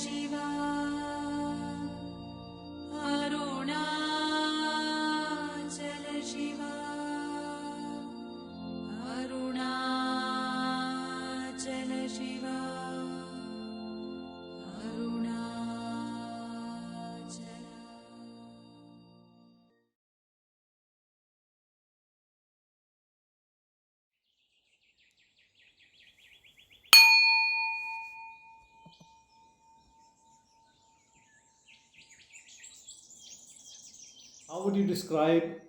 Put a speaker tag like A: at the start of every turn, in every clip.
A: Shiva, Arunachala Shiva, Arunachala Shiva, Arunachala.
B: How would you describe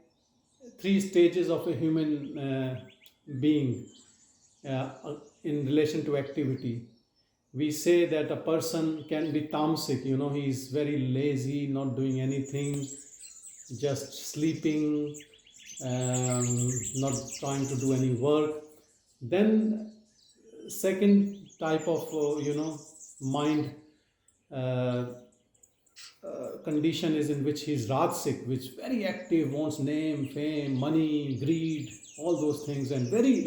B: three stages of a human being in relation to activity? We say that a person can be tamasic, he's very lazy, not doing anything, just sleeping, not trying to do any work. Then, second type of, mind condition is in which he's rajasic, which very active, wants name, fame, money, greed, all those things, and very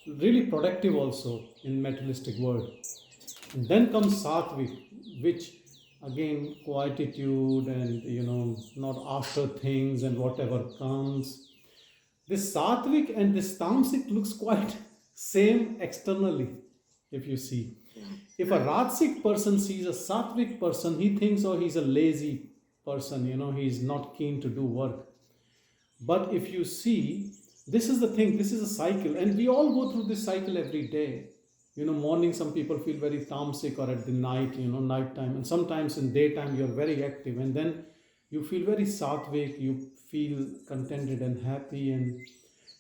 B: really productive also in materialistic world. And then comes sattvic, which again quietude and not after things and whatever comes. This sattvic and this tamasic looks quite same externally, if you see. If a rajasic person sees a sattvic person, he thinks, oh, he's a lazy person, he's not keen to do work. But if you see, this is the thing, this is a cycle, and we all go through this cycle every day. Morning some people feel very tamasic, or at the night, nighttime, and sometimes in daytime you're very active, and then you feel very sattvic, you feel contented and happy. And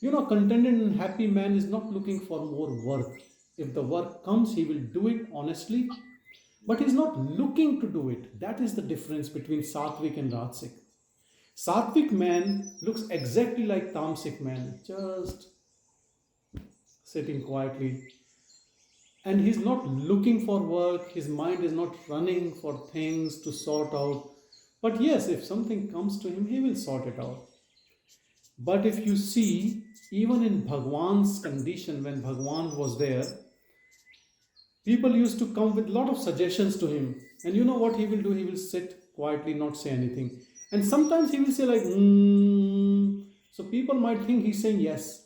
B: contented and happy man is not looking for more work. If the work comes, he will do it honestly, but he's not looking to do it. That is the difference between sattvic and rajasic. Sattvic man looks exactly like tamasic man, just sitting quietly, and he's not looking for work. His mind is not running for things to sort out. But yes, if something comes to him, he will sort it out. But if you see, even in Bhagavan's condition, when Bhagavan was there, people used to come with a lot of suggestions to him. And you know what he will do? He will sit quietly, not say anything. And sometimes he will say like, So people might think he's saying yes.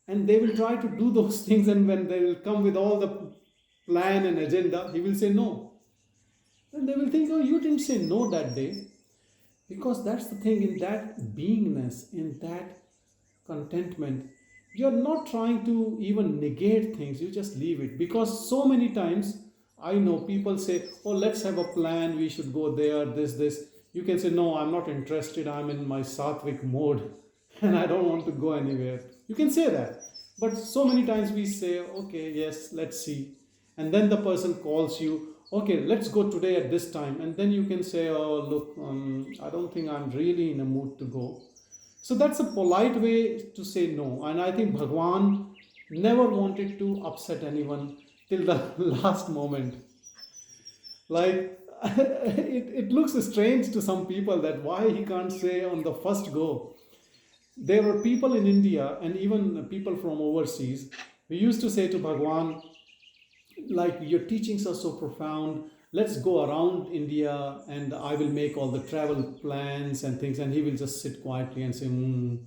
B: And they will try to do those things. And when they will come with all the plan and agenda, he will say no. And they will think, oh, you didn't say no that day. Because that's the thing, in that beingness, in that contentment, you're not trying to even negate things, you just leave it. Because so many times, I know people say, oh, let's have a plan, we should go there, this. You can say, no, I'm not interested, I'm in my sattvic mode, and I don't want to go anywhere. You can say that. But so many times we say, okay, yes, let's see. And then the person calls you, okay, let's go today at this time. And then you can say, oh, look, I don't think I'm really in a mood to go. So that's a polite way to say no. And I think Bhagavan never wanted to upset anyone till the last moment. Like, it looks strange to some people that why he can't say on the first go. There were people in India and even people from overseas who used to say to Bhagavan, like, your teachings are so profound, let's go around India and I will make all the travel plans and things, and he will just sit quietly and say, And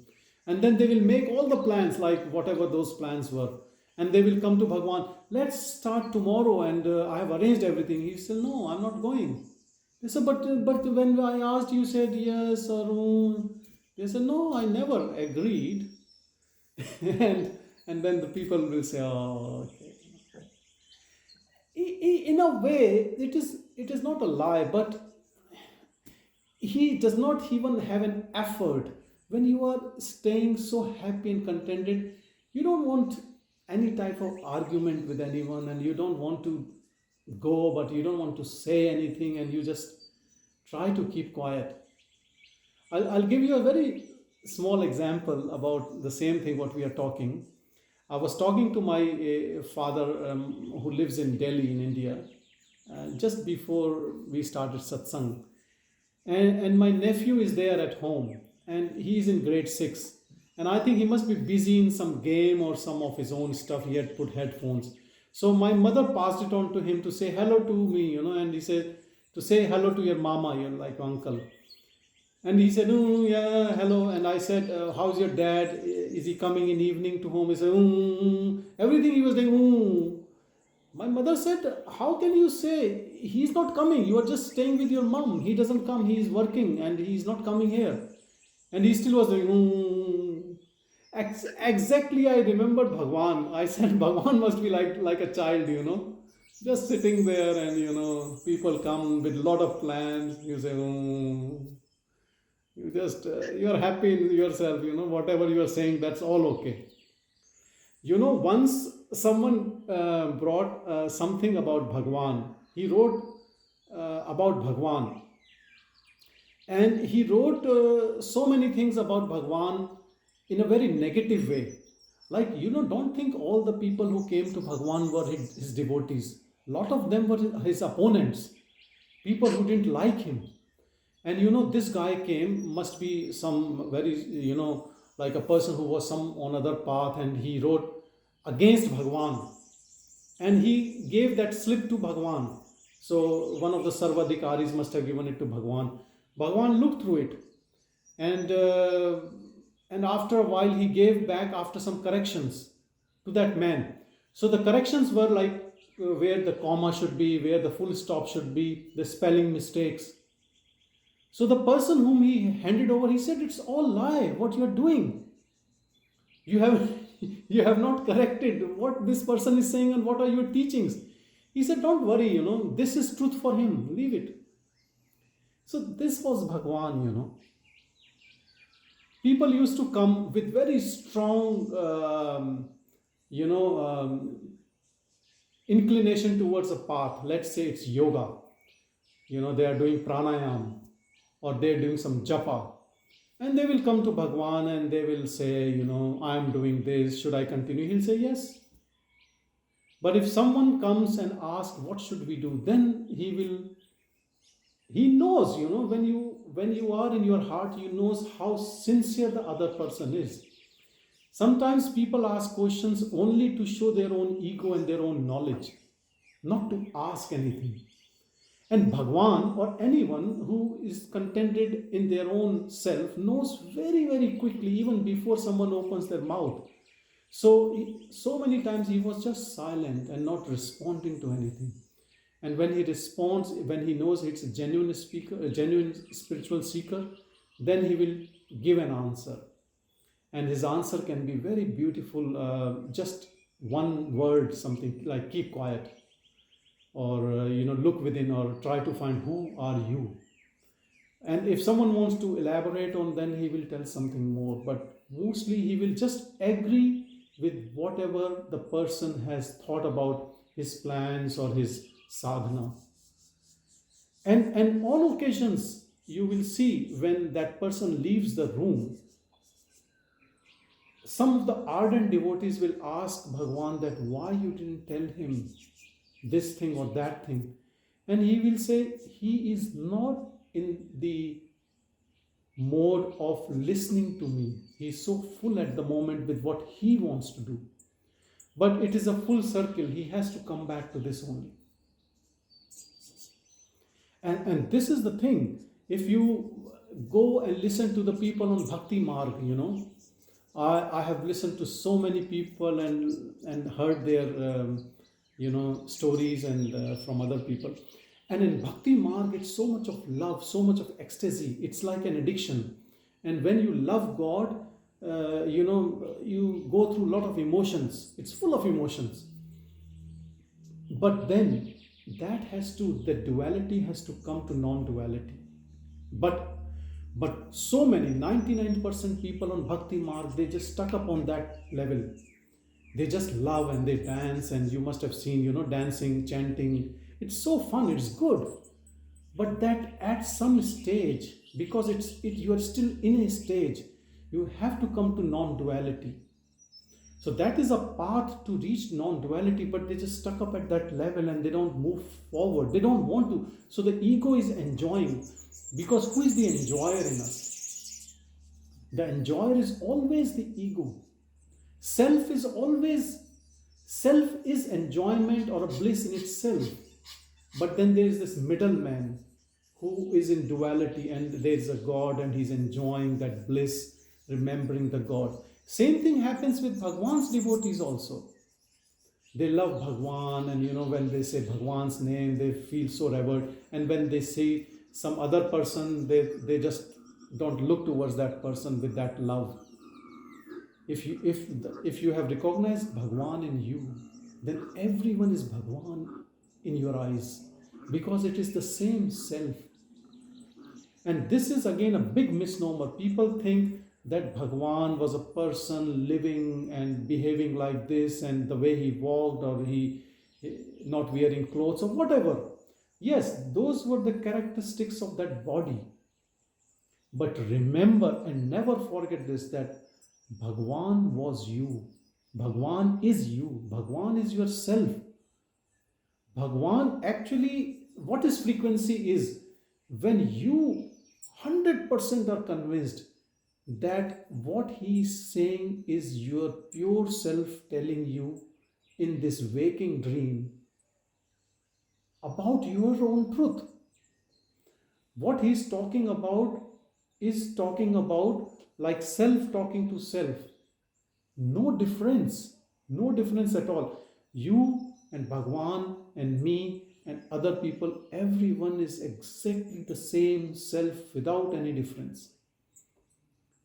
B: then they will make all the plans, like whatever those plans were. And they will come to Bhagavan, let's start tomorrow, and I have arranged everything. He said, no, I'm not going. They said, but when I asked, you said yes, Arun. They said, no, I never agreed. and then the people will say, oh, okay. In a way, it is not a lie, but he does not even have an effort. When you are staying so happy and contented, you don't want any type of argument with anyone, and you don't want to go, but you don't want to say anything, and you just try to keep quiet. I'll give you a very small example about the same thing what we are talking. I was talking to my father who lives in Delhi in India just before we started Satsang. And my nephew is there at home and he's in grade 6. And I think he must be busy in some game or some of his own stuff. He had put headphones. So my mother passed it on to him to say hello to me, and he said, to say hello to your mama, your like uncle. And he said, oh, yeah, hello. And I said, how's your dad? Is he coming in evening to home? He said, everything he was doing, My mother said, how can you say he's not coming? You are just staying with your mom. He doesn't come. He is working and he's not coming here. And he still was doing, Exactly, I remembered Bhagavan. I said, Bhagavan must be like a child, just sitting there and, people come with a lot of plans. You say, you just, you're happy in yourself, whatever you are saying, that's all okay. Once someone brought something about Bhagavan. He wrote about Bhagavan. And he wrote so many things about Bhagavan in a very negative way. Like, don't think all the people who came to Bhagavan were his devotees. A lot of them were his opponents, people who didn't like him. And this guy came, must be some very, like a person who was some on other path, and he wrote against Bhagavan. And he gave that slip to Bhagavan. So one of the Sarvadhikaris must have given it to Bhagavan. Bhagavan looked through it. And after a while, he gave back after some corrections to that man. So the corrections were like where the comma should be, where the full stop should be, the spelling mistakes. So the person whom he handed over, he said, it's all lie, what you are doing. You have not corrected what this person is saying and what are your teachings. He said, don't worry, this is truth for him, leave it. So this was Bhagavan, People used to come with very strong, inclination towards a path. Let's say it's yoga. They are doing pranayam or they're doing some japa. And they will come to Bhagavan and they will say, I am doing this, should I continue? He'll say yes. But if someone comes and asks, what should we do? Then he knows, when you are in your heart, you knows how sincere the other person is. Sometimes people ask questions only to show their own ego and their own knowledge, not to ask anything. And Bhagavan or anyone who is contented in their own self knows very, very quickly, even before someone opens their mouth. So many times he was just silent and not responding to anything. And when he responds, when he knows it's a genuine speaker, a genuine spiritual seeker, then he will give an answer. And his answer can be very beautiful, just one word, something like keep quiet. Or, look within or try to find who are you. And if someone wants to elaborate on, then he will tell something more. But mostly he will just agree with whatever the person has thought about his plans or his sadhana. And on occasions, you will see when that person leaves the room, some of the ardent devotees will ask Bhagavan that why you didn't tell him this thing or that thing. And he will say he is not in the mode of listening to me. He is so full at the moment with what he wants to do. But it is a full circle. He has to come back to this only. And this is the thing. If you go and listen to the people on Bhakti Marg, I have listened to so many people and heard their stories and from other people. And in Bhakti Marg, it's so much of love, so much of ecstasy. It's like an addiction. And when you love God, you go through a lot of emotions. It's full of emotions. But then the duality has to come to non-duality. But so many, 99% people on Bhakti Marg, they just stuck up on that level. They just love and they dance, and you must have seen, dancing, chanting. It's so fun, it's good. But that at some stage, because you are still in a stage, you have to come to non-duality. So that is a path to reach non-duality, but they just stuck up at that level and they don't move forward. They don't want to. So the ego is enjoying, because who is the enjoyer in us? The enjoyer is always the ego. Self is enjoyment or a bliss in itself. But then there is this middleman who is in duality and there is a God and he's enjoying that bliss, remembering the God. Same thing happens with Bhagwan's devotees also. They love Bhagwan, and when they say Bhagwan's name, they feel so revered. And when they see some other person, they just don't look towards that person with that love. If you have recognized Bhagwan in you, then everyone is Bhagwan in your eyes, because it is the same self. And this is again a big misnomer. People think that Bhagwan was a person living and behaving like this, and the way he walked, or he not wearing clothes or whatever. Yes, those were the characteristics of that body. But remember and never forget this, that Bhagwan was you. Bhagwan is you. Bhagwan is yourself. Bhagwan actually, what is frequency is when you 100% are convinced that what he is saying is your pure self telling you in this waking dream about your own truth. What he is talking about is talking about like self talking to self. No difference at all. You and Bhagwan and me and other people, everyone is exactly the same self without any difference.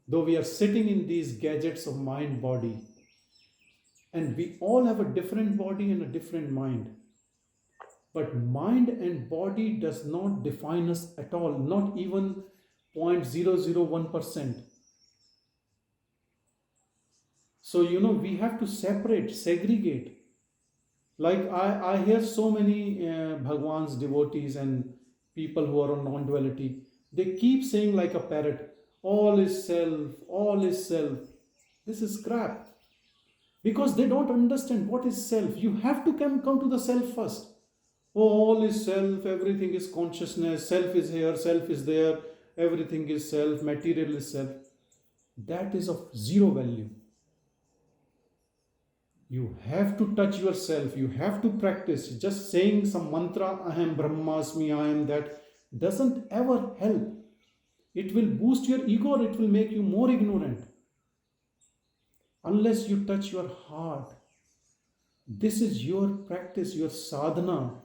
B: Though we are sitting in these gadgets of mind body, and we all have a different body and a different mind, but mind and body does not define us at all, not even 0.001%. So we have to separate, segregate. Like I hear so many Bhagwan's devotees and people who are on non-duality, they keep saying like a parrot, all is self, all is self. This is crap. Because they don't understand what is self. You have to come to the self first. Oh, all is self, everything is consciousness, self is here, self is there, everything is self, material is self. That is of zero value. You have to touch yourself, you have to practice. Just saying some mantra, Aham Brahmasmi, I am that, doesn't ever help. It will boost your ego, or it will make you more ignorant. Unless you touch your heart. This is your practice, your sadhana.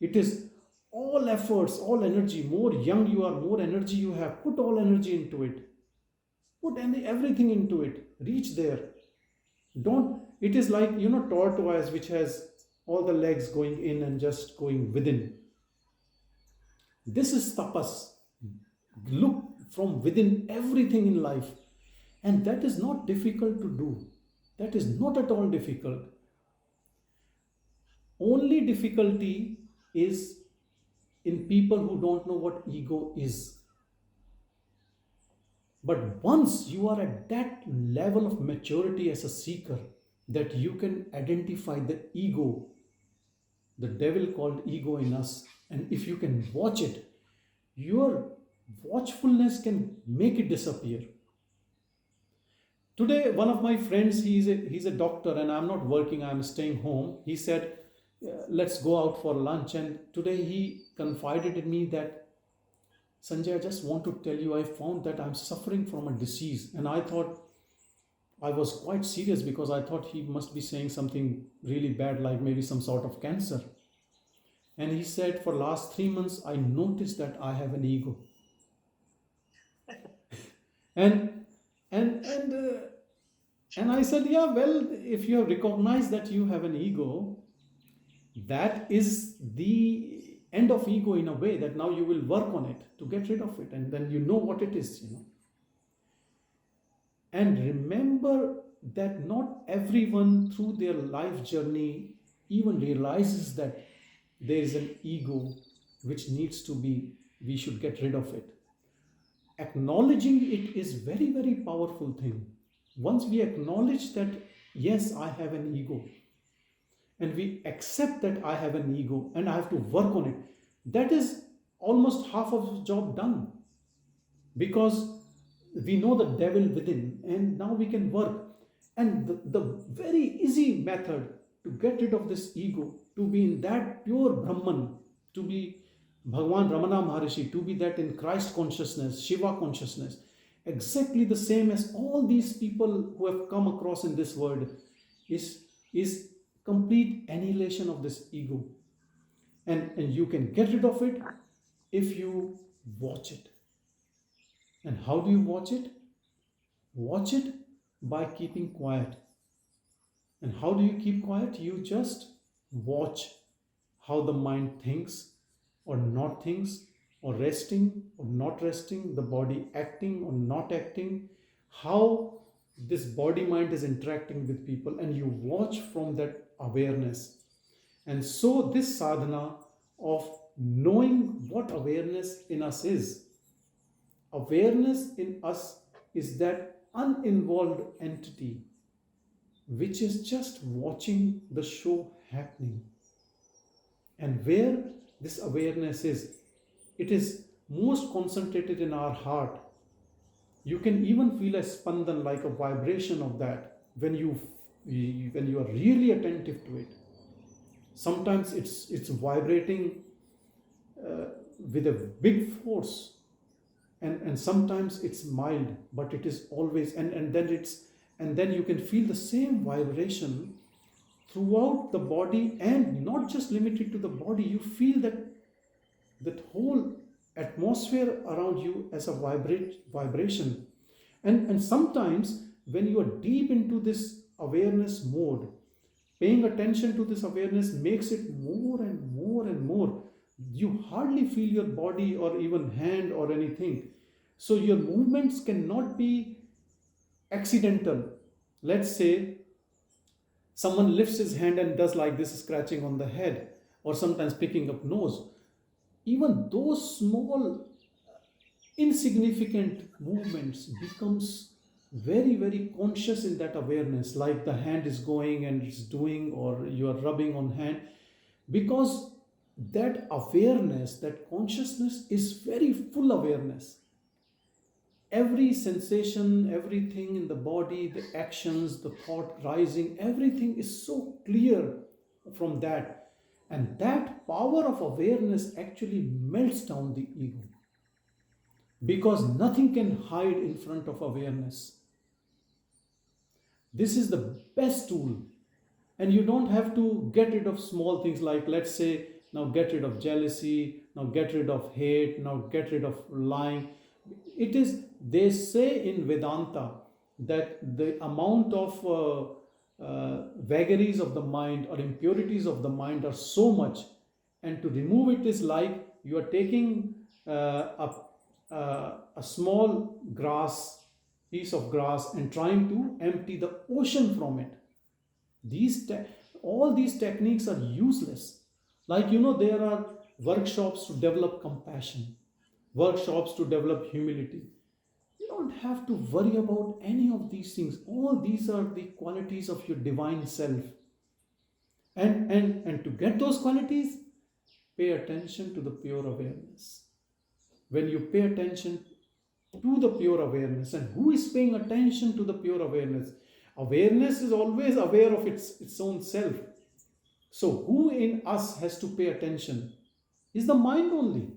B: It is all efforts, all energy. More young you are, more energy you have. Put all energy into it. Put everything into it. Reach there. It is like, tortoise which has all the legs going in and just going within. This is tapas. Look from within everything in life. And that is not difficult to do. That is not at all difficult. Only difficulty is in people who don't know what ego is. But once you are at that level of maturity as a seeker, that you can identify the ego, the devil called ego in us, and if you can watch it, your watchfulness can make it disappear. Today, one of my friends, he's a doctor, and I'm not working, I'm staying home. He said, let's go out for lunch. And today he confided in me that, Sanjay, I just want to tell you, I found that I'm suffering from a disease. And I thought, I was quite serious, because I thought he must be saying something really bad, like maybe some sort of cancer. And he said, for last 3 months, I noticed that I have an ego. And I said, yeah, well, if you have recognized that you have an ego, that is the end of ego in a way, that now you will work on it to get rid of it, and then you know what it is, And remember that not everyone through their life journey even realizes that there is an ego which we should get rid of it. Acknowledging it is very, very powerful thing. Once we acknowledge that, yes, I have an ego, and we accept that I have an ego and I have to work on it, that is almost half of the job done. Because we know the devil within, and now we can work. And the very easy method to get rid of this ego, to be in that pure Brahman, to be Bhagavan Ramana Maharishi, to be that in Christ consciousness, Shiva consciousness, exactly the same as all these people who have come across in this world, is complete annihilation of this ego. And you can get rid of it if you watch it. And how do you watch it? Watch it by keeping quiet. And how do you keep quiet? You just watch how the mind thinks or not thinks, or resting or not resting, the body acting or not acting, how this body mind is interacting with people, and you watch from that awareness. And so, this sadhana of knowing what awareness in us is, awareness in us is that uninvolved entity which is just watching the show happening. And where this awareness is, it is most concentrated in our heart. You can even feel a spandan, like a vibration of that, when you are really attentive to it. Sometimes it's vibrating with a big force, and sometimes it's mild, but it is always, and then you can feel the same vibration throughout the body, and not just limited to the body. You feel that whole atmosphere around you as a vibration. And sometimes when you are deep into this awareness mode, paying attention to this awareness makes it more and more and more. You hardly feel your body or even hand or anything. So your movements cannot be accidental. Let's say someone lifts his hand and does like this, scratching on the head, or sometimes picking up nose. Even those small insignificant movements becomes very, very conscious in that awareness, like the hand is going and it's doing, or you are rubbing on hand, because that awareness, that consciousness is very full awareness. Every sensation, everything in the body, the actions, the thought rising, everything is so clear from that. And that power of awareness actually melts down the ego, because nothing can hide in front of awareness. This is the best tool. And you don't have to get rid of small things, like, let's say, now get rid of jealousy, now get rid of hate, now get rid of lying. It is, they say in Vedanta that the amount of vagaries of the mind or impurities of the mind are so much, and to remove it is like you are taking a small piece of grass and trying to empty the ocean from it. All these techniques are useless. Like, there are workshops to develop compassion, workshops to develop humility. You don't have to worry about any of these things. All these are the qualities of your divine self. And to get those qualities, pay attention to the pure awareness. When you pay attention to the pure awareness, and who is paying attention to the pure awareness? Awareness is always aware of its own self. So who in us has to pay attention? Is the mind only.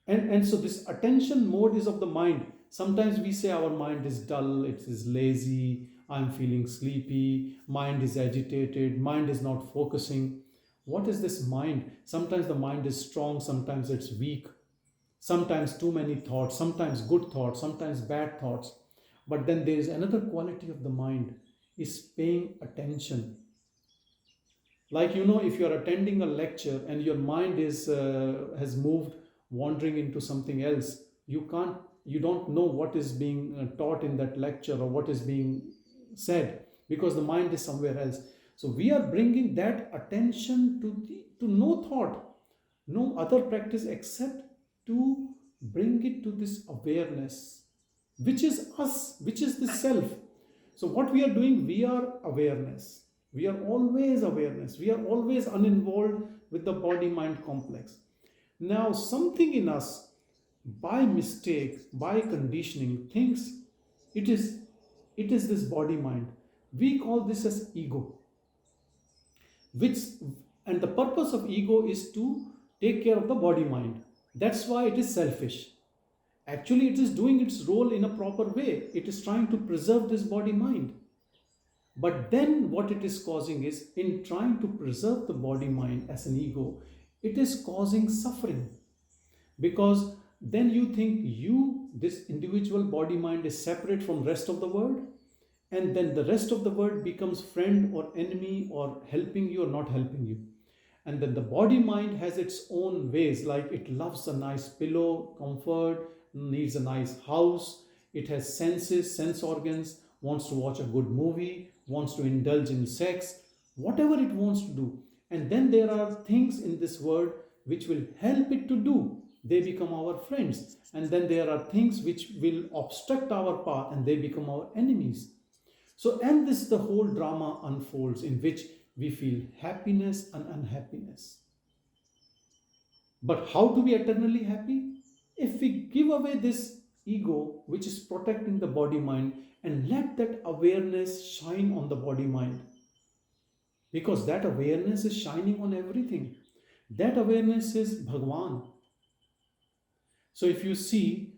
B: And so this attention mode is of the mind. Sometimes we say our mind is dull, it is lazy, I'm feeling sleepy, mind is agitated, mind is not focusing. What is this mind? Sometimes the mind is strong, sometimes it's weak. Sometimes too many thoughts, sometimes good thoughts, sometimes bad thoughts. But then there is another quality of the mind, is paying attention. Like, if you are attending a lecture and your mind has moved, wandering into something else, you don't know what is being taught in that lecture or what is being said, because the mind is somewhere else. So we are bringing that attention to no thought, no other practice except to bring it to this awareness, which is us, which is the self. So what we are doing, we are awareness. We are always awareness. We are always uninvolved with the body-mind complex. Now, something in us, by mistake, by conditioning, thinks it is this body-mind. We call this as ego. And the purpose of ego is to take care of the body mind. That's why it is selfish. Actually, it is doing its role in a proper way. It is trying to preserve this body mind. But then what it is causing is, in trying to preserve the body mind as an ego, it is causing suffering. Because then you think you, this individual body mind, is separate from rest of the world, and then the rest of the world becomes friend or enemy, or helping you or not helping you. And then the body mind has its own ways, like it loves a nice pillow, comfort, needs a nice house, it has senses, sense organs, wants to watch a good movie, wants to indulge in sex, whatever it wants to do. And then there are things in this world which will help it to do. They become our friends. And then there are things which will obstruct our path, and they become our enemies. So, and this the whole drama unfolds, in which we feel happiness and unhappiness. But how to be eternally happy? If we give away this ego which is protecting the body mind, and let that awareness shine on the body mind, because that awareness is shining on everything. That awareness is Bhagavan. So if you see,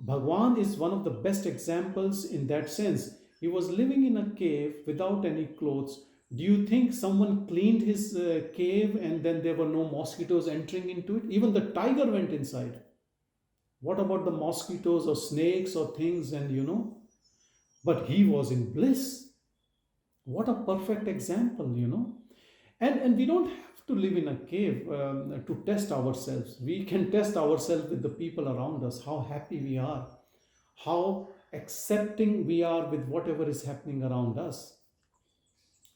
B: Bhagavan is one of the best examples in that sense. He was living in a cave without any clothes. Do you think someone cleaned his cave and then there were no mosquitoes entering into it? Even the tiger went inside. What about the mosquitoes or snakes or things? And but he was in bliss. What a perfect example. And we don't have to live in a cave to test ourselves. We can test ourselves with the people around us, how happy we are, how accepting we are with whatever is happening around us.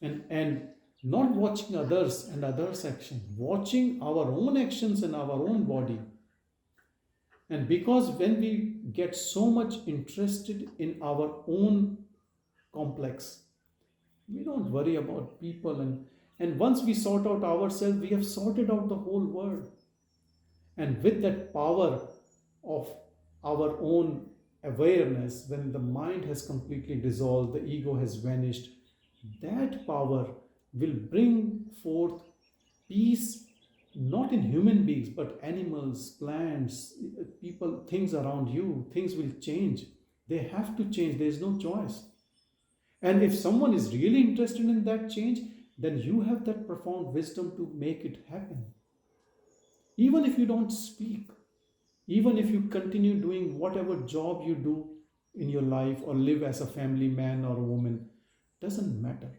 B: And not watching others and others' action, watching our own actions and our own body. And because when we get so much interested in our own complex, we don't worry about people. And once we sort out ourselves, we have sorted out the whole world. And with that power of our own awareness, when the mind has completely dissolved, the ego has vanished, that power will bring forth peace, not in human beings, but animals, plants, people, things around you. Things will change. They have to change. There is no choice. And if someone is really interested in that change, then you have that profound wisdom to make it happen. Even if you don't speak, even if you continue doing whatever job you do in your life, or live as a family man or a woman, doesn't matter.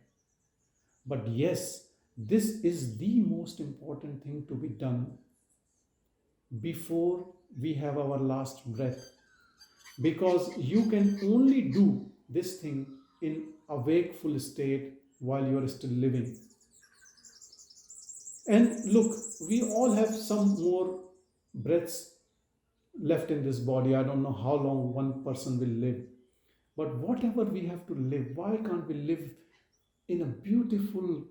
B: But yes, this is the most important thing to be done before we have our last breath. Because you can only do this thing in a wakeful state while you are still living. And look, we all have some more breaths left in this body. I don't know how long one person will live. But whatever we have to live, why can't we live in a beautiful,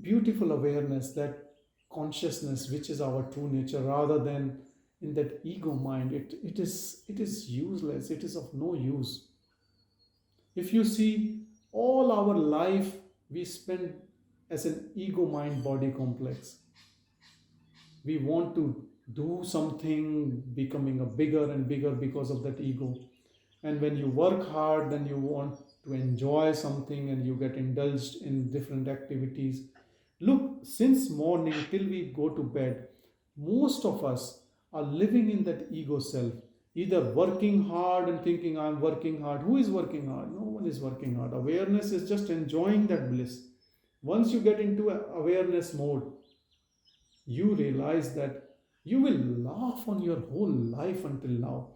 B: beautiful awareness, that consciousness which is our true nature, rather than in that ego mind? It is useless. It is of no use. If you see, all our life we spend as an ego mind body complex. We want to do something, becoming a bigger and bigger because of that ego. And when you work hard, then you want to enjoy something and you get indulged in different activities. Look, since morning till we go to bed, most of us are living in that ego self, either working hard and thinking, I'm working hard. Who is working hard? No one is working hard. Awareness is just enjoying that bliss. Once you get into awareness mode, you realize that you will laugh on your whole life until now.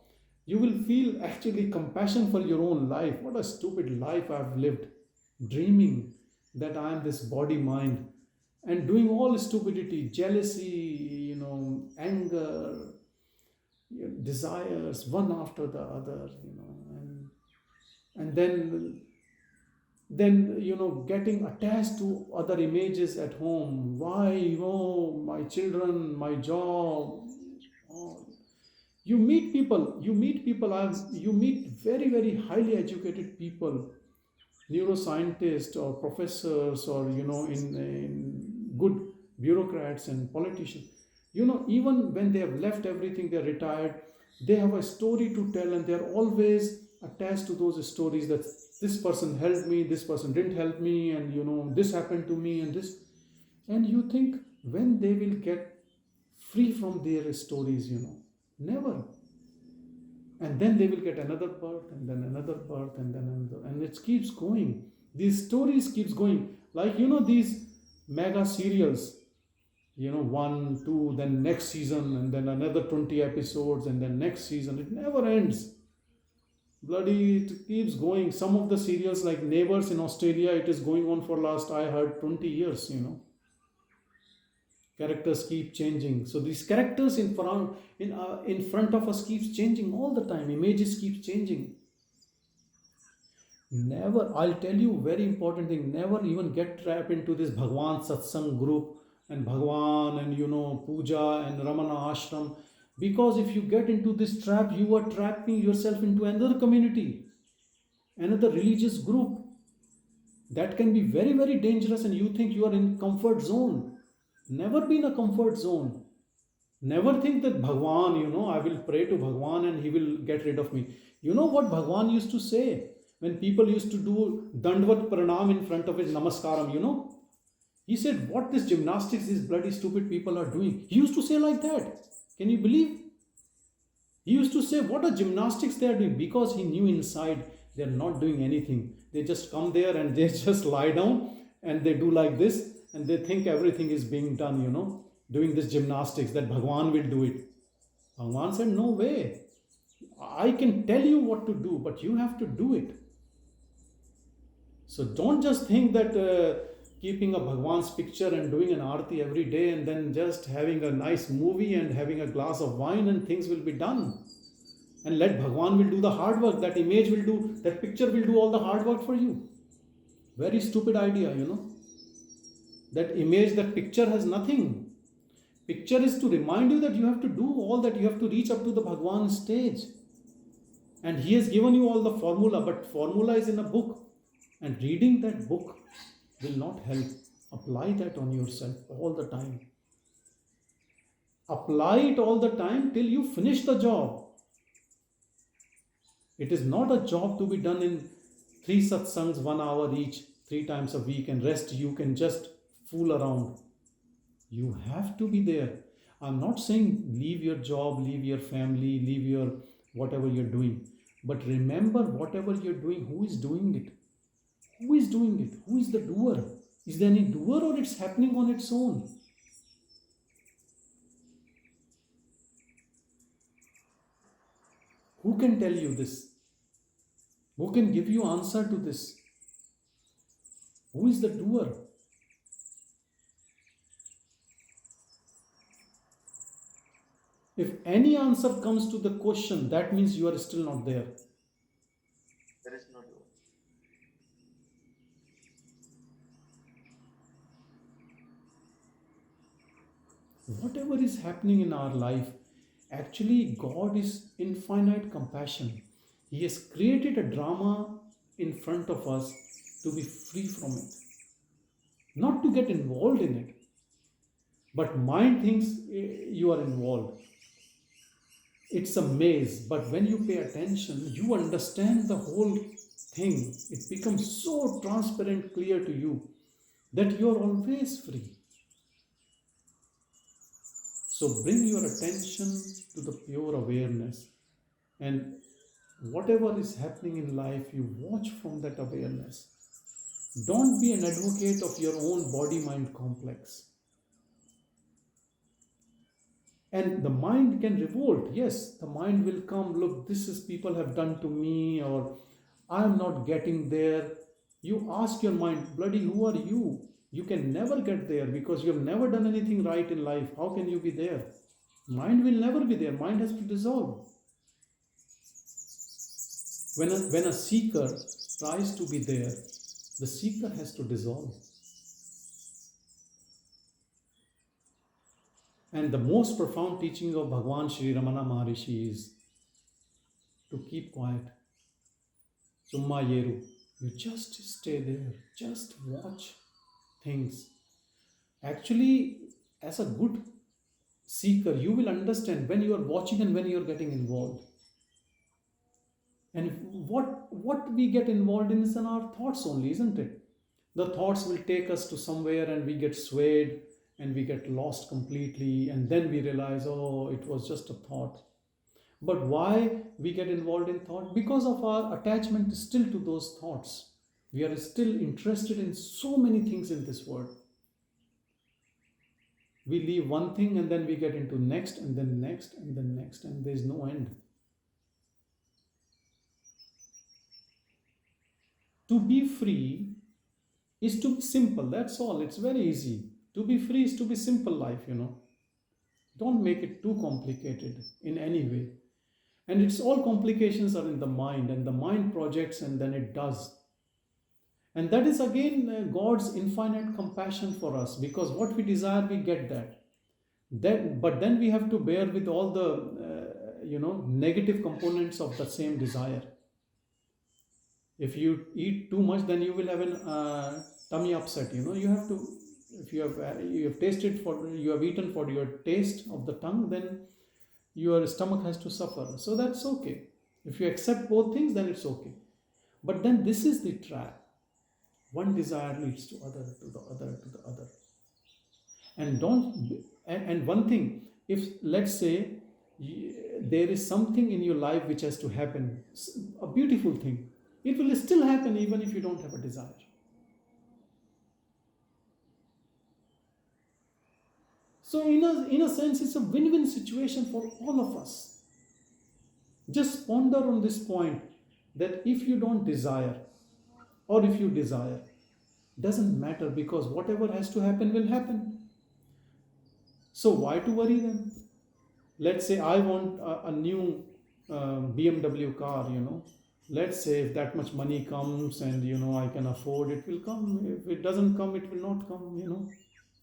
B: You will feel actually compassion for your own life. What a stupid life I've lived, dreaming that I am this body mind and doing all stupidity, jealousy, anger, desires, one after the other, and then getting attached to other images at home. Why? My children, my job. Oh. You meet people, you meet very, very highly educated people, neuroscientists or professors, or in good bureaucrats and politicians. Even when they have left everything, they're retired, they have a story to tell, and they're always attached to those stories that this person helped me, this person didn't help me, and this happened to me, and this. And you think when they will get free from their stories, never. And then they will get another birth, and then another birth, and then another, and it keeps going. These stories keeps going, like these mega serials, one, two, then next season, and then another 20 episodes, and then next season. It never ends. Bloody, it keeps going. Some of the serials, like Neighbours in Australia, it is going on for last, I heard, 20 years. Characters keep changing. So these characters in front of us keeps changing all the time. Images keep changing. Never, I'll tell you very important thing, never even get trapped into this Bhagavan Satsang group and Bhagavan and puja and Ramana ashram. Because if you get into this trap, you are trapping yourself into another community, another religious group. That can be very, very dangerous, and you think you are in comfort zone. Never be in a comfort zone. Never think that Bhagavan, I will pray to Bhagavan and he will get rid of me. You know what Bhagavan used to say? When people used to do Dandvat Pranam in front of his Namaskaram, he said, what this gymnastics these bloody stupid people are doing. He used to say like that. Can you believe? He used to say, what are gymnastics they are doing? Because he knew inside they are not doing anything. They just come there and they just lie down and they do like this and they think everything is being done, doing this gymnastics, that Bhagavan will do it. Bhagavan said, no way. I can tell you what to do, but you have to do it. So don't just think that keeping a Bhagavan's picture and doing an arti every day and then just having a nice movie and having a glass of wine and things will be done. And let Bhagavan will do the hard work. That image will do, that picture will do all the hard work for you. Very stupid idea, That image, that picture has nothing. Picture is to remind you that you have to do all that. You have to reach up to the Bhagavan stage. And he has given you all the formula, but formula is in a book. And reading that book will not help. Apply that on yourself all the time. Apply it all the time till you finish the job. It is not a job to be done in 3 satsangs, 1 hour each, 3 times a week, and rest you can just fool around. You have to be there. I'm not saying leave your job, leave your family, leave your whatever you're doing. But remember, whatever you're doing, who is doing it? Who is doing it? Who is the doer? Is there any doer or it's happening on its own? Who can tell you this? Who can give you answer to this? Who is the doer? If any answer comes to the question, that means you are still not there.
C: There is no doer.
B: Whatever is happening in our life, actually God is infinite compassion. He has created a drama in front of us to be free from it. Not to get involved in it. But mind thinks you are involved. It's a maze, but when you pay attention, you understand the whole thing. It becomes so transparent, clear to you that you are always free. So bring your attention to the pure awareness, and whatever is happening in life, you watch from that awareness. Don't be an advocate of your own body-mind complex. And the mind can revolt. Yes, the mind will come, look, this is people have done to me, or I'm not getting there. You ask your mind, bloody, who are you? You can never get there because you have never done anything right in life. How can you be there? Mind will never be there. Mind has to dissolve. When a seeker tries to be there, the seeker has to dissolve. And the most profound teaching of Bhagavan Sri Ramana Maharishi is to keep quiet. Summa yeru. You just stay there. Just watch things. Actually, as a good seeker, you will understand when you are watching and when you are getting involved. And what we get involved in is in our thoughts only, isn't it? The thoughts will take us to somewhere and we get swayed and we get lost completely, and then we realize, oh, it was just a thought. But why we get involved in thought? Because of our attachment still to those thoughts. We are still interested in so many things in this world. We leave one thing and then we get into next and then next and then next, and there is no end. To be free is to be simple. That's all. It's very easy. To be free is to be simple life, Don't make it too complicated in any way. And it's all complications are in the mind, and the mind projects and then it does. And that is again God's infinite compassion for us, because what we desire, we get that. But then we have to bear with all the, negative components of the same desire. If you eat too much, then you will have a tummy upset. You have to, if you have tasted for, you have eaten for your taste of the tongue, then your stomach has to suffer. So that's okay. If you accept both things, then it's okay. But then this is the trap. One desire leads to other, to the other, to the other. And one thing, if let's say there is something in your life which has to happen, a beautiful thing, it will still happen even if you don't have a desire. So in a sense, it's a win-win situation for all of us. Just ponder on this point, that if you don't desire, or if you desire, doesn't matter, because whatever has to happen will happen. So why to worry then? Let's say I want a new BMW car, Let's say if that much money comes and, I can afford, it will come. If it doesn't come, it will not come,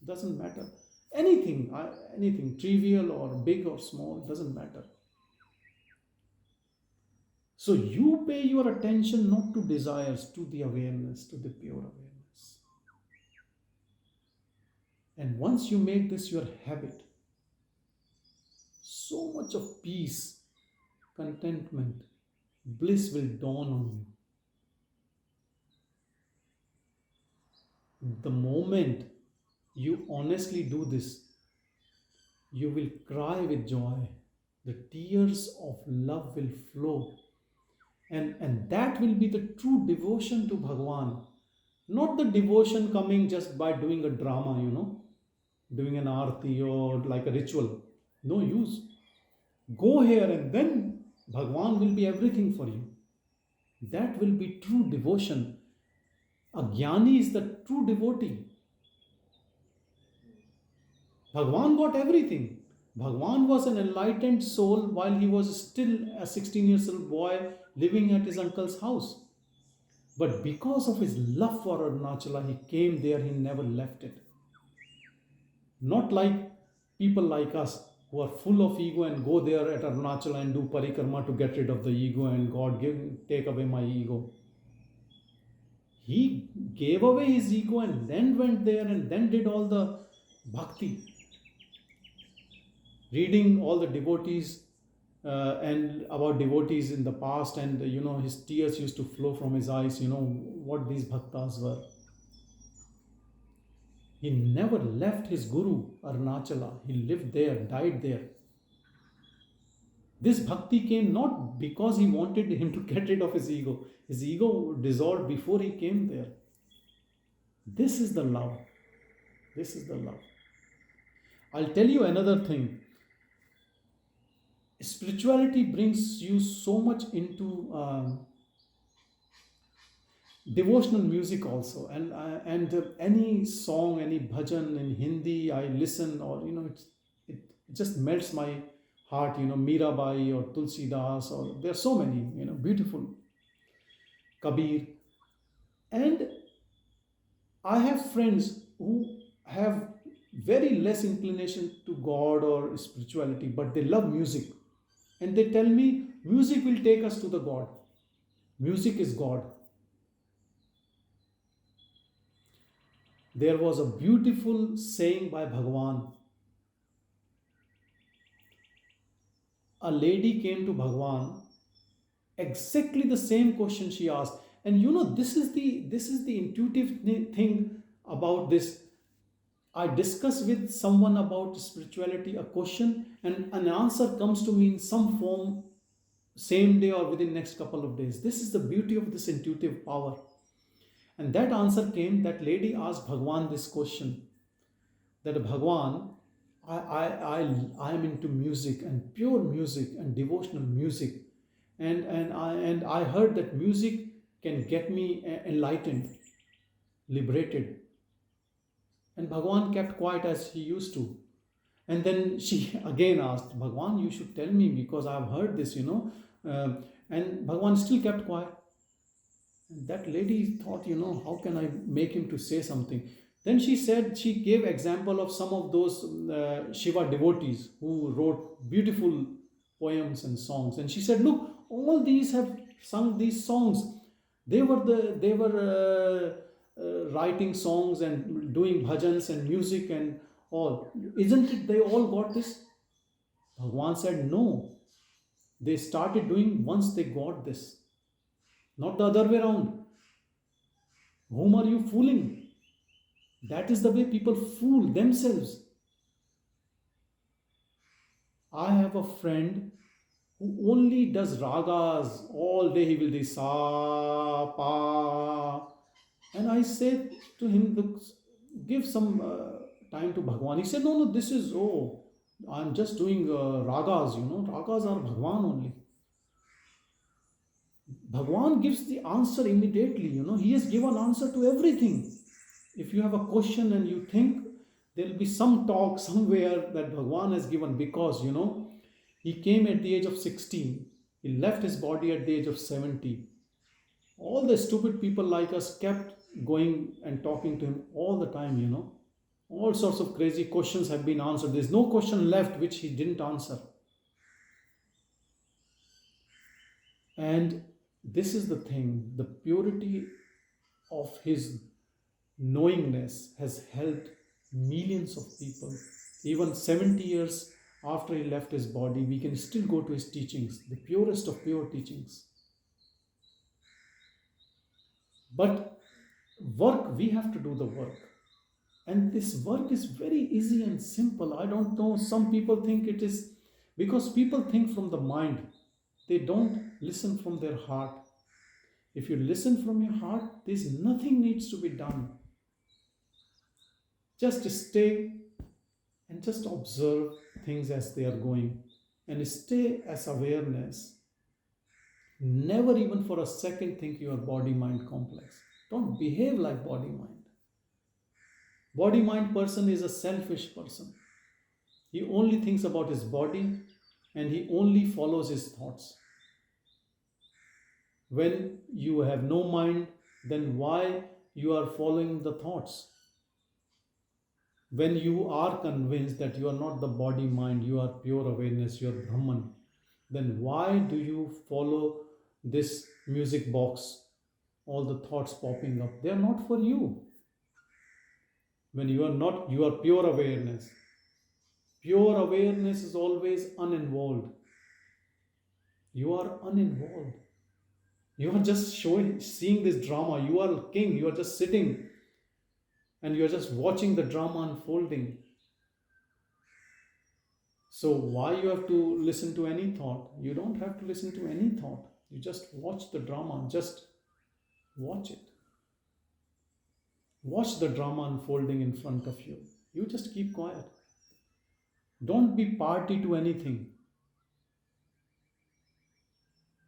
B: Doesn't matter. Anything, trivial or big or small, doesn't matter. So you pay your attention not to desires, to the awareness, to the pure awareness. And once you make this your habit, so much of peace, contentment, bliss will dawn on you. The moment you honestly do this, you will cry with joy. The tears of love will flow. And that will be the true devotion to Bhagavan. Not the devotion coming just by doing a drama, doing an arti or like a ritual. No use. Go here and then Bhagavan will be everything for you. That will be true devotion. A jnani is the true devotee. Bhagavan got everything. Bhagavan was an enlightened soul while he was still a 16-year-old boy living at his uncle's house. But because of his love for Arunachala, he came there, he never left it. Not like people like us who are full of ego and go there at Arunachala and do parikrama to get rid of the ego and God take away my ego. He gave away his ego and then went there and then did all the bhakti. Reading all the devotees and about devotees in the past, and his tears used to flow from his eyes, what these bhaktas were. He never left his guru Arunachala. He lived there, died there. This bhakti came not because he wanted him to get rid of his ego. His ego dissolved before he came there. This is the love. This is the love. I'll tell you another thing. Spirituality brings you so much into devotional music also, and any song, any bhajan in Hindi I listen, or it just melts my heart. Mirabai or Tulsidas, or there are so many beautiful, Kabir. And I have friends who have very less inclination to God or spirituality, but they love music. And they tell me, music will take us to the God. Music is God. There was a beautiful saying by Bhagavan a lady came to Bhagavan, exactly the same question she asked. And this is the intuitive thing about this. I discuss with someone about spirituality a question, and an answer comes to me in some form, same day or within next couple of days. This is the beauty of this intuitive power. And that answer came. That lady asked Bhagavan this question, that Bhagavan, I am into music and pure music and devotional music, and I heard that music can get me enlightened, liberated. And Bhagavan kept quiet as he used to. And then she again asked, Bhagavan, you should tell me because I have heard this. And Bhagavan still kept quiet. And that lady thought, how can I make him to say something? Then she gave example of some of those Shiva devotees who wrote beautiful poems and songs. And she said, look, all these have sung these songs. They were writing songs and doing bhajans and music and all. Isn't it they all got this? Bhagavan said, no. They started doing once they got this. Not the other way around. Whom are you fooling? That is the way people fool themselves. I have a friend who only does ragas. All day he will do sa, pa. And I said to him, look, give some time to Bhagavan. He said, no, this is, I'm just doing ragas, Ragas are Bhagavan only. Bhagavan gives the answer immediately, He has given answer to everything. If you have a question and you think, there will be some talk somewhere that Bhagavan has given, because, he came at the age of 16. He left his body at the age of 70. All the stupid people like us kept going and talking to him all the time, All sorts of crazy questions have been answered. There's no question left which he didn't answer. And this is the thing, the purity of his knowingness has helped millions of people. Even 70 years after he left his body, we can still go to his teachings, the purest of pure teachings. But we have to do the work. And this work is very easy and simple. I don't know, some people think it is, because people think from the mind. They don't listen from their heart. If you listen from your heart, there's nothing needs to be done. Just stay and just observe things as they are going. And stay as awareness. Never even for a second think you are body-mind complex. Don't behave like body-mind. Body-mind person is a selfish person. He only thinks about his body and he only follows his thoughts. When you have no mind, then why you are following the thoughts? When you are convinced that you are not the body-mind, you are pure awareness, you are Brahman, then why do you follow this music box, all the thoughts popping up? They are not for you. When you are not, you are pure awareness. Pure awareness is always uninvolved. You are uninvolved. You are just seeing this drama. You are a king. You are just sitting and you are just watching the drama unfolding. So why you have to listen to any thought? You don't have to listen to any thought. You just watch the drama. Just watch it. Watch the drama unfolding in front of you. You just keep quiet. Don't be party to anything.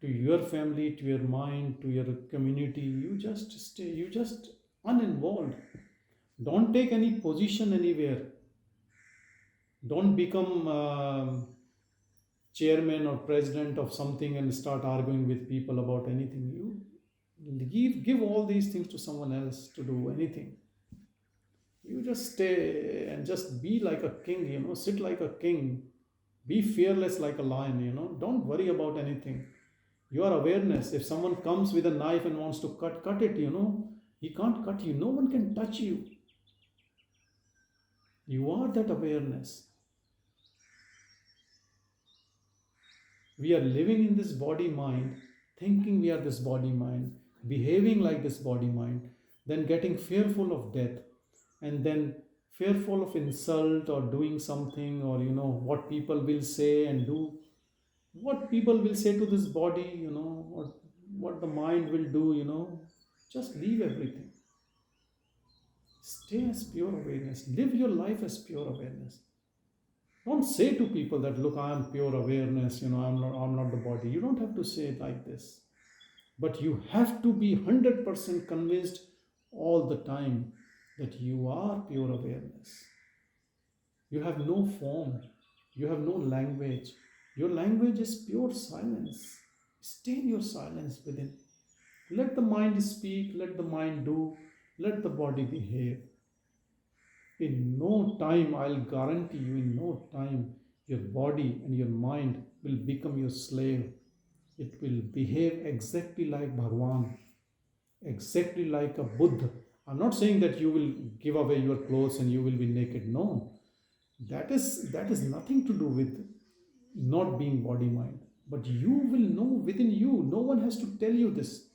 B: To your family, to your mind, to your community. You just stay. You just uninvolved. Don't take any position anywhere. Don't become chairman or president of something and start arguing with people about anything. You give all these things to someone else to do anything. You just stay and just be like a king, sit like a king. Be fearless like a lion, Don't worry about anything. Your awareness, if someone comes with a knife and wants to cut it, he can't cut you. No one can touch you. You are that awareness. We are living in this body mind, thinking we are this body mind, behaving like this body mind, then getting fearful of death, and then fearful of insult or doing something, or what people will say and do, what people will say to this body, what the mind will do, just leave everything. Stay as pure awareness. Live your life as pure awareness. Don't say to people that, look, I am pure awareness, I'm not the body. You don't have to say it like this. But you have to be 100% convinced all the time that you are pure awareness. You have no form. You have no language. Your language is pure silence. Stay in your silence within. Let the mind speak, let the mind do, let the body behave. In no time, I'll guarantee you, in no time, your body and your mind will become your slave. It will behave exactly like Bhagavan, exactly like a Buddha. I'm not saying that you will give away your clothes and you will be naked. No, that is nothing to do with not being body mind. But you will know within you. No one has to tell you this.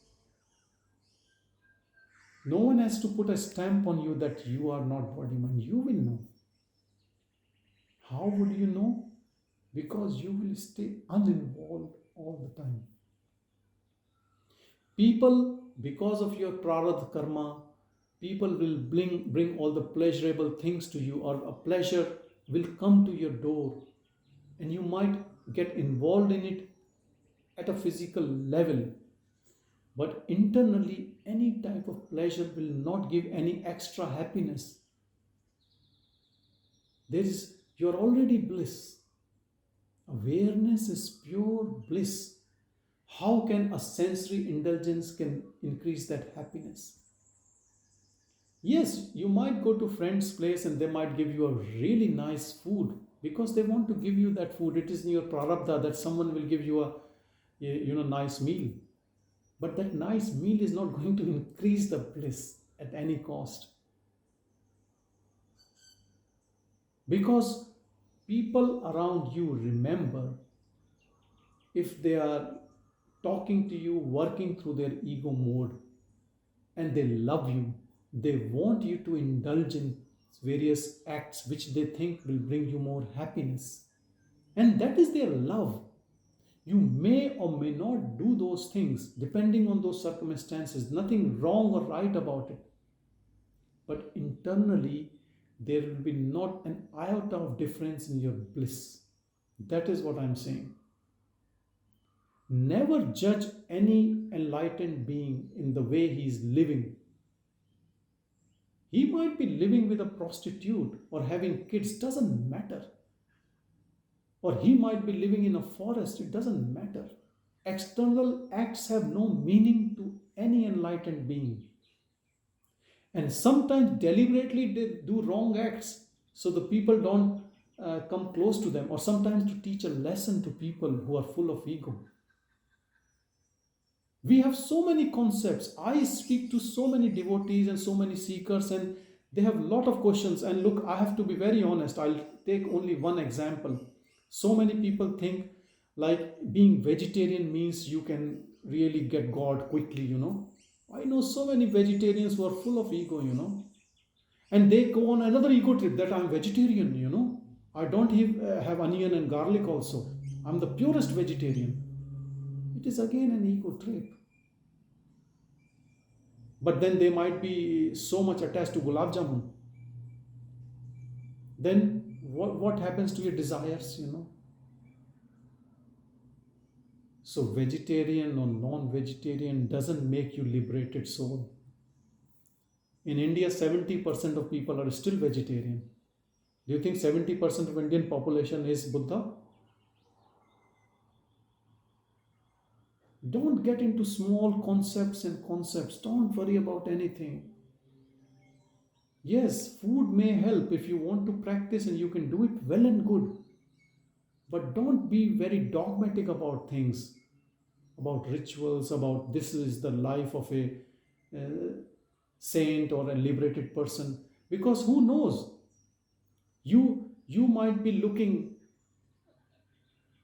B: No one has to put a stamp on you that you are not body mind. You will know. How would you know? Because you will stay uninvolved all the time. People, because of your prarabdha karma, people will bring all the pleasurable things to you, or a pleasure will come to your door, and you might get involved in it at a physical level. But internally, any type of pleasure will not give any extra happiness. You're already bliss. Awareness is pure bliss. How can a sensory indulgence can increase that happiness? Yes, you might go to friend's place and they might give you a really nice food because they want to give you that food. It is in your prarabdha that someone will give you a nice meal. But that nice meal is not going to increase the bliss at any cost. Because people around you remember, if they are talking to you, working through their ego mode, and they love you, they want you to indulge in various acts which they think will bring you more happiness. And that is their love. You may or may not do those things depending on those circumstances. Nothing wrong or right about it. But internally, there will be not an iota of difference in your bliss. That is what I'm saying. Never judge any enlightened being in the way he is living. He might be living with a prostitute or having kids, doesn't matter. Or he might be living in a forest, it doesn't matter. External acts have no meaning to any enlightened being. And sometimes deliberately they do wrong acts so the people don't come close to them, or sometimes to teach a lesson to people who are full of ego. We have so many concepts. I speak to so many devotees and so many seekers, and they have a lot of questions. And look, I have to be very honest. I'll take only one example. So many people think like being vegetarian means you can really get God quickly, I know so many vegetarians who are full of ego, and they go on another ego trip that I'm vegetarian, I don't have onion and garlic also. I'm the purest vegetarian. It is again an ego trip. But then they might be so much attached to gulab jamun. Then what happens to your desires, So vegetarian or non-vegetarian doesn't make you liberated soul. In India, 70% of people are still vegetarian. Do you think 70% of Indian population is Buddha? Don't get into small concepts and concepts. Don't worry about anything. Yes, food may help if you want to practice and you can do it well and good. But don't be very dogmatic about things, about rituals, about this is the life of a saint or a liberated person. Because who knows? You might be looking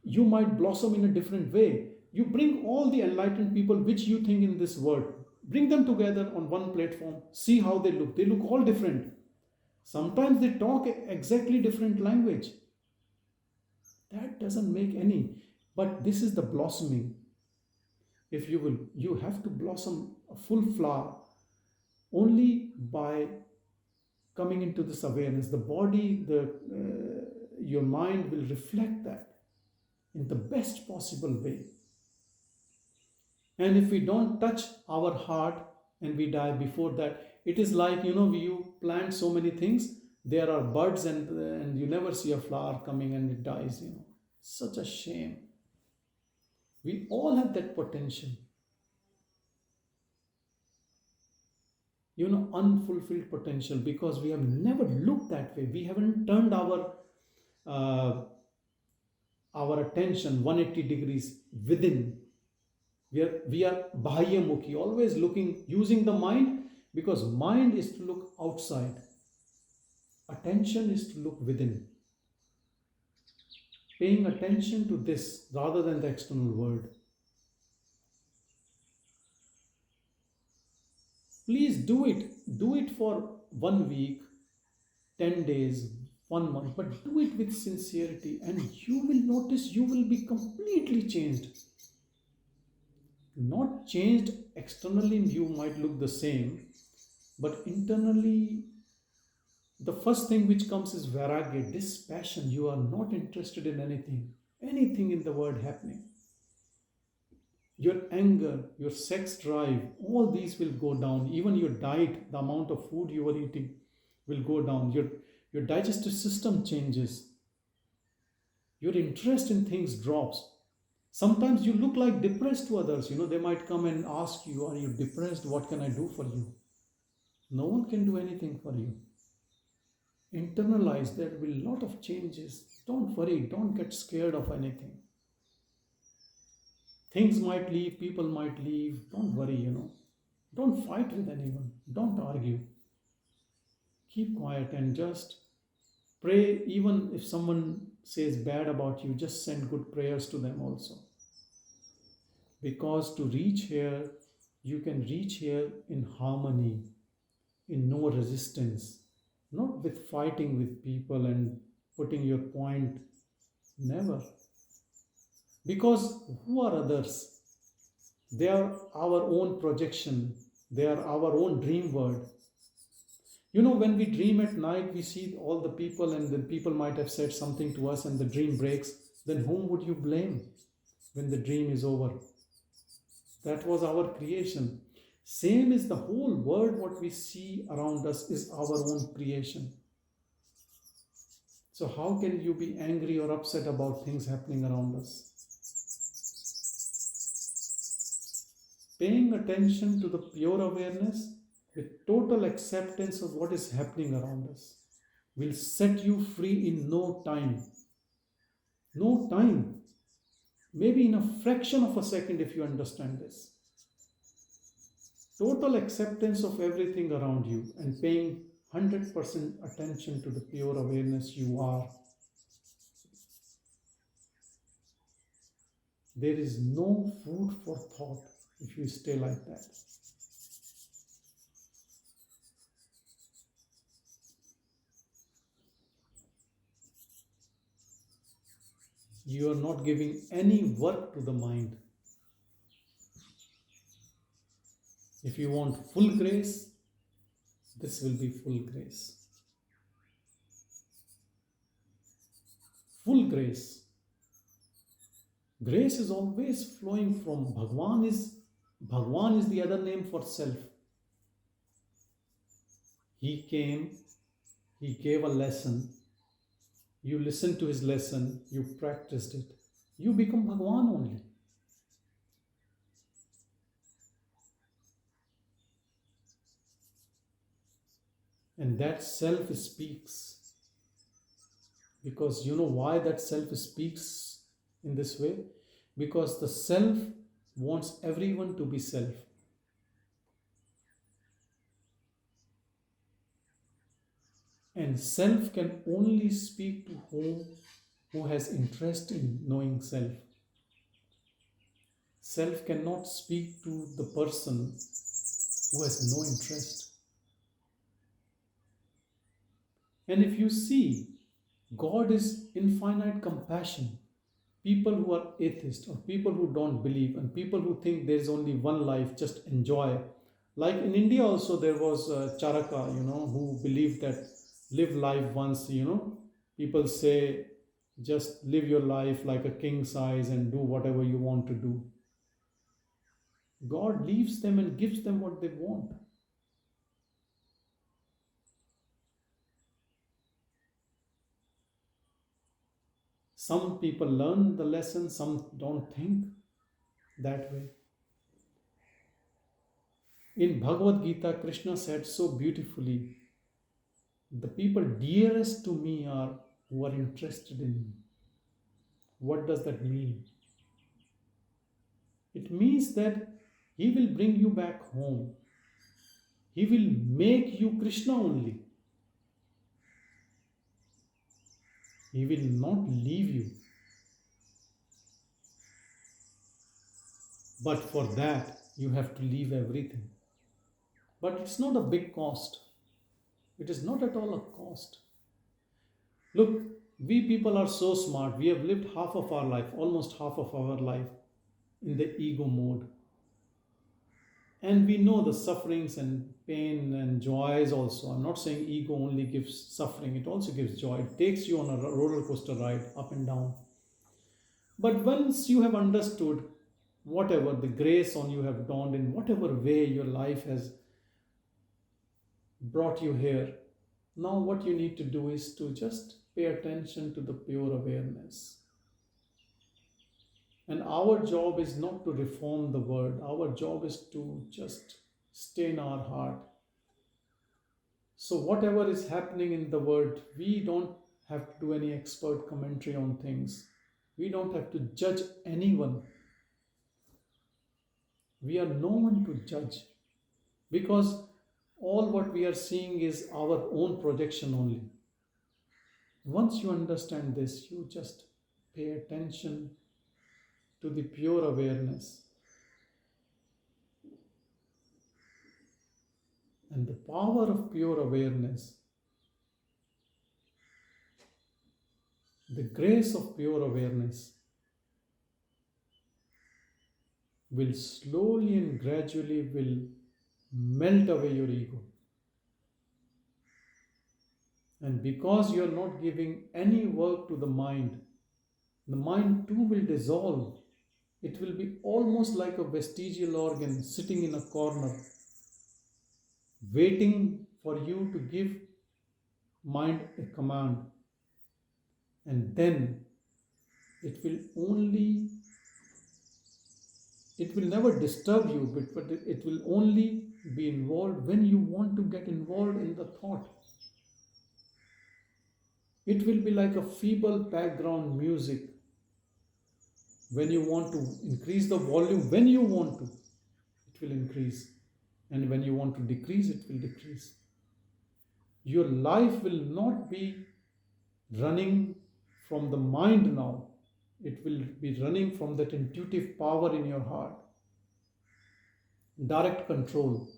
B: you might blossom in a different way. You bring all the enlightened people which you think in this world, bring them together on one platform, see how they look. They look all different. Sometimes they talk exactly different language. That doesn't make any. But this is the blossoming. If you will, you have to blossom a full flower only by coming into this awareness. The body, your mind will reflect that in the best possible way. And if we don't touch our heart and we die before that, it is like, you plant so many things, there are buds and you never see a flower coming and it dies, Such a shame. We all have that potential. Unfulfilled potential, because we have never looked that way. We haven't turned our attention 180 degrees within. We are bahyamukhi, always looking, using the mind, because mind is to look outside. Attention is to look within. Paying attention to this rather than the external world. Please do it. Do it for 1 week, 10 days, 1 month, but do it with sincerity, and you will notice you will be completely changed. Not changed externally, you might look the same, but internally, the first thing which comes is vairagya, dispassion. You are not interested in anything in the world happening. Your anger, your sex drive, all these will go down. Even your diet, the amount of food you are eating will go down. Your digestive system changes. Your interest in things drops. Sometimes you look like depressed to others. They might come and ask you, are you depressed? What can I do for you? No one can do anything for you. Internalize, there will be a lot of changes. Don't worry, don't get scared of anything. Things might leave, people might leave. Don't worry, Don't fight with anyone. Don't argue. Keep quiet and just pray. Even if someone says bad about you, just send good prayers to them also. Because to reach here, you can reach here in harmony, in no resistance, not with fighting with people and putting your point. Never. Because who are others? They are our own projection. They are our own dream world. When we dream at night, we see all the people, and the people might have said something to us and the dream breaks. Then whom would you blame when the dream is over? That was our creation. Same is the whole world. What we see around us is our own creation. So how can you be angry or upset about things happening around us? Paying attention to the pure awareness with total acceptance of what is happening around us will set you free in no time. No time. Maybe in a fraction of a second, if you understand this. Total acceptance of everything around you and paying 100% attention to the pure awareness you are. There is no food for thought if you stay like that. You are not giving any work to the mind. If you want full grace, this will be full grace. Full grace. Grace is always flowing from Bhagavan. Bhagavan is the other name for self. He came, he gave a lesson. You listened to his lesson, you practiced it. You become Bhagavan only. And that self speaks. Because you know why that self speaks in this way? Because the self wants everyone to be self. And self can only speak to whom who has interest in knowing self. Self cannot speak to the person who has no interest. And if you see, God is infinite compassion. People who are atheists or people who don't believe and people who think there's only one life, just enjoy. Like in India also there was Charaka, who believed that live life once, People say just live your life like a king size and do whatever you want to do. God leaves them and gives them what they want. Some people learn the lesson, some don't think that way. In Bhagavad Gita, Krishna said so beautifully, the people dearest to me are who are interested in me. What does that mean? It means that he will bring you back home. He will make you Krishna only. He will not leave you. But for that, you have to leave everything. But it's not a big cost. It is not at all a cost. Look, we people are so smart. We have lived half of our life, almost half of our life, in the ego mode. And we know the sufferings and pain and joys also. I'm not saying ego only gives suffering, it also gives joy. It takes you on a roller coaster ride up and down. But once you have understood whatever the grace on you have dawned in whatever way your life has brought you here, now what you need to do is to just pay attention to the pure awareness. And our job is not to reform the world. Our job is to just stay in our heart. So whatever is happening in the world, we don't have to do any expert commentary on things. We don't have to judge anyone. We are no one to judge, because all what we are seeing is our own projection only. Once you understand this, you just pay attention to the pure awareness. And the power of pure awareness, the grace of pure awareness, will slowly and gradually will melt away your ego. And because you are not giving any work to the mind too will dissolve. It will be almost like a vestigial organ sitting in a corner, waiting for you to give mind a command. And then it will never disturb you, but it will only be involved when you want to get involved in the thought. It will be like a feeble background music. When you want to increase the volume, when you want to, it will increase. And when you want to decrease, it will decrease. Your life will not be running from the mind now. It will be running from that intuitive power in your heart. Direct control.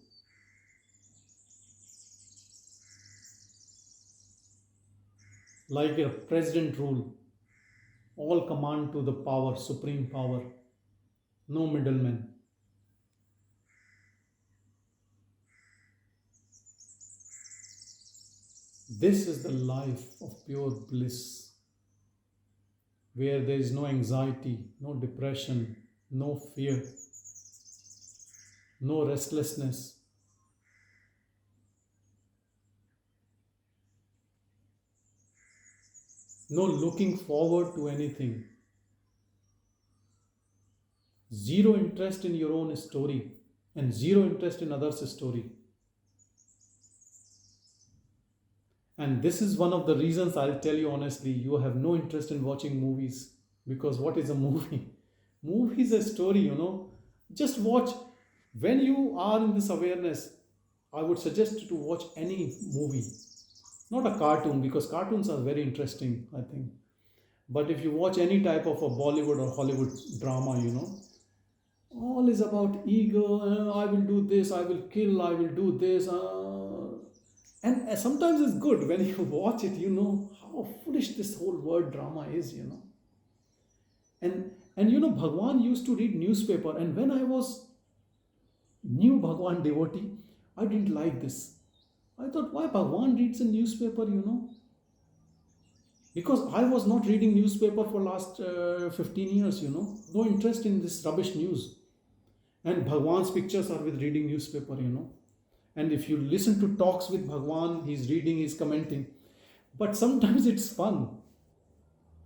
B: Like a president rule. All command to the power, supreme power. No middlemen. This is the life of pure bliss, where there is no anxiety, no depression, no fear, no restlessness. No looking forward to anything. Zero interest in your own story and zero interest in others' story. And this is one of the reasons, I'll tell you honestly, you have no interest in watching movies. Because what is a movie? Movie is a story, Just watch. When you are in this awareness, I would suggest you to watch any movie. Not a cartoon, because cartoons are very interesting, I think. But if you watch any type of a Bollywood or Hollywood drama, all is about ego. I will do this, I will kill, I will do this. And sometimes it's good when you watch it, how foolish this whole word drama is. And Bhagwan used to read newspaper, and when I was new Bhagwan devotee, I didn't like this. I thought, why Bhagwan reads a newspaper? Because I was not reading newspaper for last 15 years. No interest in this rubbish news. And Bhagwan's pictures are with reading newspaper. And if you listen to talks with Bhagwan, he's reading, he's commenting. But sometimes it's fun.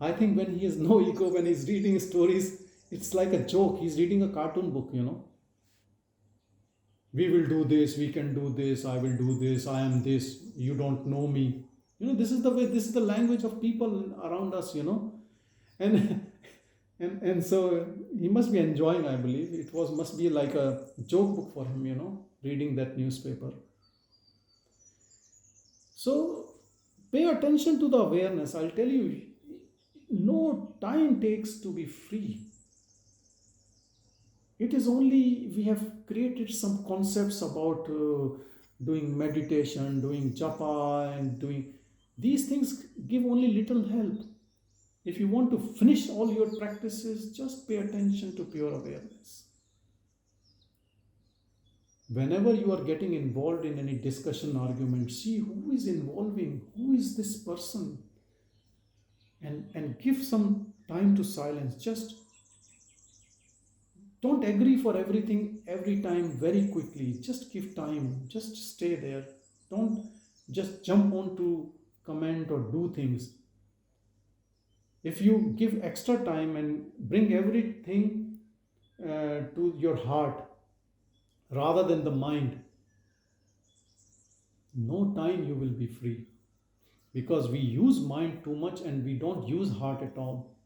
B: I think when he has no ego, when he's reading stories, it's like a joke. He's reading a cartoon book. We will do this, we can do this, I will do this, I am this, you don't know me. This is the way, this is the language of people around us. And and so he must be enjoying, I believe. It must be like a joke book for him, reading that newspaper. So pay attention to the awareness. I'll tell you, no time takes to be free. It is only we have created some concepts about doing meditation, doing japa, and doing these things give only little help. If you want to finish all your practices, just pay attention to pure awareness. Whenever you are getting involved in any discussion, argument, see who is involving, who is this person, and give some time to silence. Just don't agree for everything every time very quickly. Just give time. Just stay there. Don't just jump on to comment or do things. If you give extra time and bring everything to your heart rather than the mind, no time you will be free. Because we use mind too much and we don't use heart at all.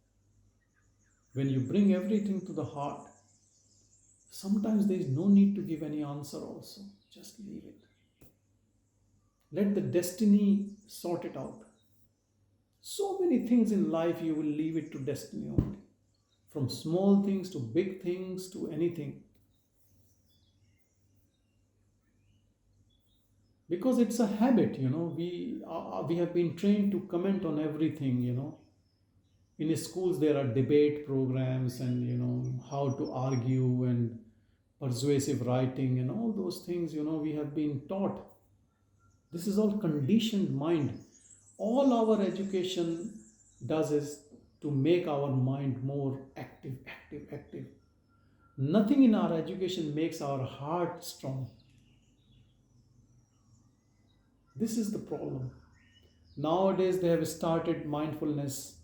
B: When you bring everything to the heart, sometimes there is no need to give any answer also. Just leave it. Let the destiny sort it out. So many things in life you will leave it to destiny only. From small things to big things to anything. Because it's a habit, we have been trained to comment on everything. In schools there are debate programs and how to argue and persuasive writing and all those things, we have been taught. This is all conditioned mind. All our education does is to make our mind more active. Nothing in our education makes our heart strong. This is the problem. Nowadays they have started mindfulness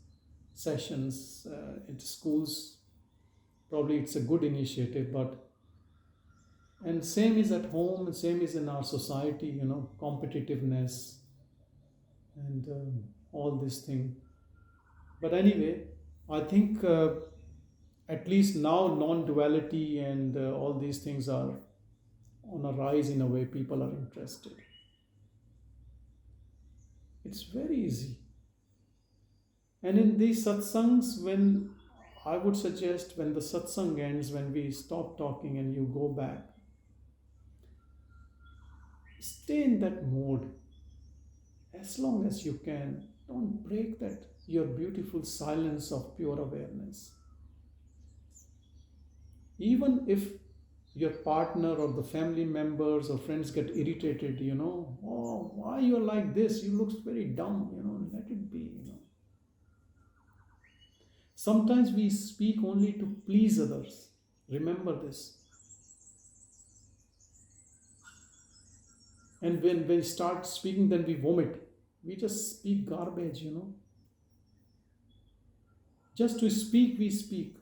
B: sessions in schools. Probably it's a good initiative, and same is at home, and same is in our society, competitiveness and all this thing. But anyway, I think at least now non-duality and all these things are on a rise in a way people are interested. It's very easy. And in these satsangs, I would suggest when the satsang ends, when we stop talking and you go back, stay in that mode as long as you can. Don't break that, your beautiful silence of pure awareness. Even if your partner or the family members or friends get irritated, oh, why you're like this? You look very dumb, let it be, Sometimes we speak only to please others. Remember this. And when we start speaking, then we vomit. We just speak garbage, Just to speak, we speak.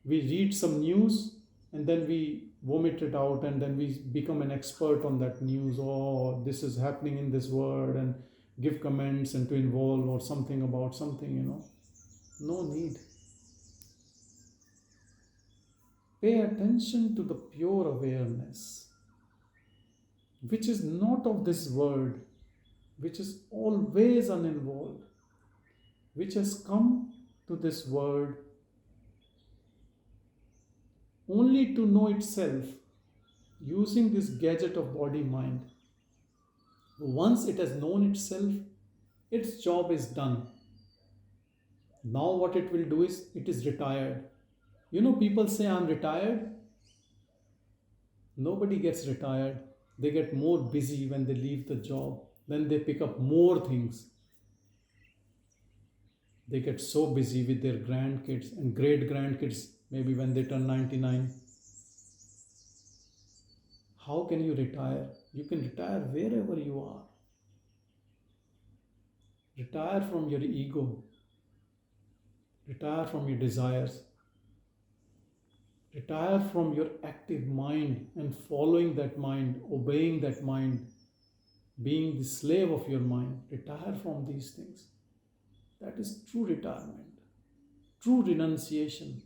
B: We read some news and then we vomit it out and then we become an expert on that news. Oh, this is happening in this world, and give comments and to involve or something about something, No need. Pay attention to the pure awareness. which is not of this world, which is always uninvolved, which has come to this world only to know itself using this gadget of body mind. Once it has known itself, its job is done. Now, what it will do is it is retired. You know, people say, I'm retired. Nobody gets retired. They get more busy when they leave the job. Then they pick up more things. They get so busy with their grandkids and great grandkids, maybe when they turn 99. How can you retire? You can retire wherever you are. Retire from your ego. Retire from your desires. Retire from your active mind and following that mind, obeying that mind, being the slave of your mind. Retire from these things. That is true retirement, true renunciation.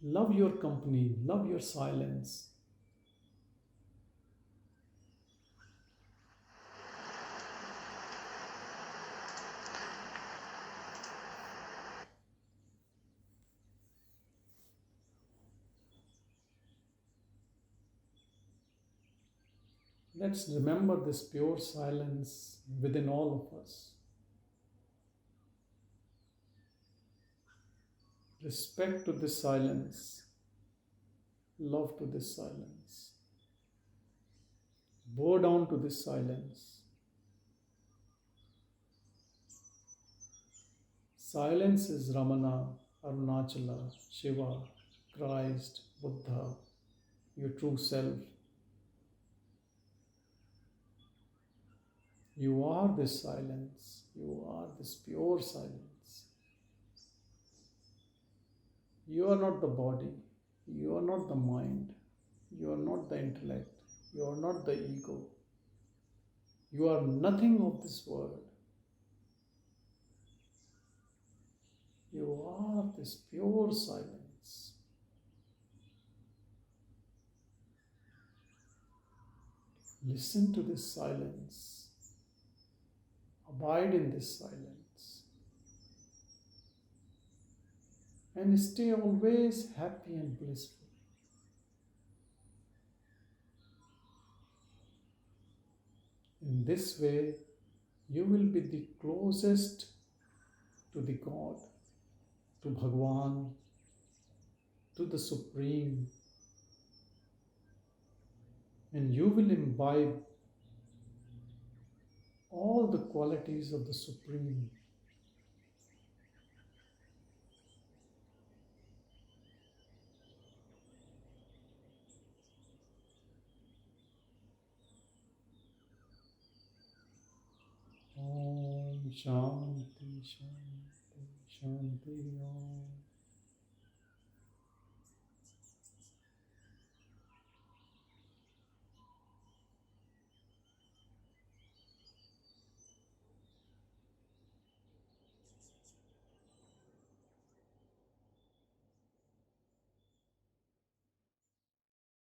B: Love your company, love your silence. Let's remember this pure silence within all of us. Respect to this silence, love to this silence, bow down to this silence. Silence is Ramana, Arunachala, Shiva, Christ, Buddha, your true self. You are this silence. You are this pure silence. You are not the body. You are not the mind. You are not the intellect. You are not the ego. You are nothing of this world. You are this pure silence. Listen to this silence. Abide in this silence. And stay always happy and blissful. In this way, you will be the closest to the God, to Bhagavan, to the Supreme, and you will imbibe all the qualities of the Supreme. Om Shanti Shanti Shanti Om.